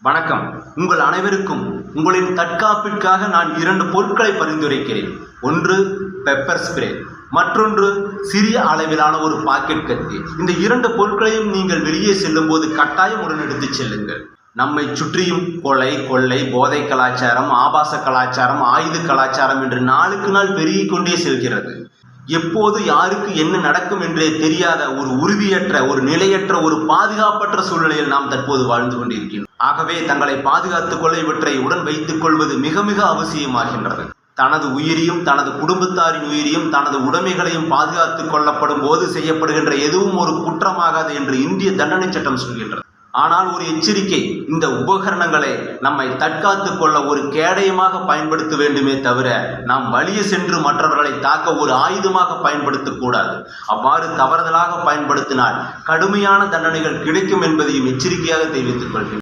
வணக்கம். உங்கள் அனைவருக்கும் உங்களின் தற்காப்பிற்காக நான் 2 பொருட்களை பரிந்துரைக்கிறேன். ஒன்று பெப்பர் ஸ்ப்ரே, மற்றொன்று சிறிய அளவிலான ஒரு பாக்கெட் கத்தி. இந்த 2 பொருட்களையும் நீங்கள் வெளியே செல்லும் போது கட்டாயம் உடன் எடுத்துச் செல்லுங்கள். நம்மை சுற்றியும் கொலை, கொள்ளை, போதை கலாச்சாரம், ஆபாச கலாச்சாரம், ஆயுத கலாச்சாரம் என்று நாளுக்கு நாள் பெருகிக் கொண்டே செல்கிறது. எப்போது யாருக்கு என்ன நடக்கும் என்றே தெரியாத ஒரு உறுதியற்ற, ஒரு நிலையற்ற, ஒரு பாதுகாப்பற்ற சூழ்நிலையில் நாம் தற்போது வாழ்ந்து கொண்டிருக்கிறோம். ஆகவே தங்களை பாதுகாத்துக் கொள்ள இவற்றை உடன் வைத்துக் கொள்வது மிக மிக அவசியமாகின்றது. தனது உயிரையும் தனது குடும்பத்தாரின் உயிரையும் தனது உடைமைகளையும் பாதுகாத்துக் கொள்ளப்படும் போது செய்யப்படுகின்ற எதுவும் ஒரு குற்றமாகாது என்று இந்திய தண்டனை சட்டம் சொல்கின்றது. ஆனால் ஒரு எச்சரிக்கை, இந்த உபகரணங்களை நம்மை தற்காத்துக் கொள்ள ஒரு கேடயமாக பயன்படுத்த வேண்டுமே தவிர நாம் வலிய சென்று மற்றவர்களை தாக்க ஒரு ஆயுதமாக பயன்படுத்தக்கூடாது. அவ்வாறு தவறுதலாக பயன்படுத்தினால் கடுமையான தண்டனைகள் கிடைக்கும் என்பதையும் எச்சரிக்கையாக தெரிவித்துக் கொள்கிறேன்.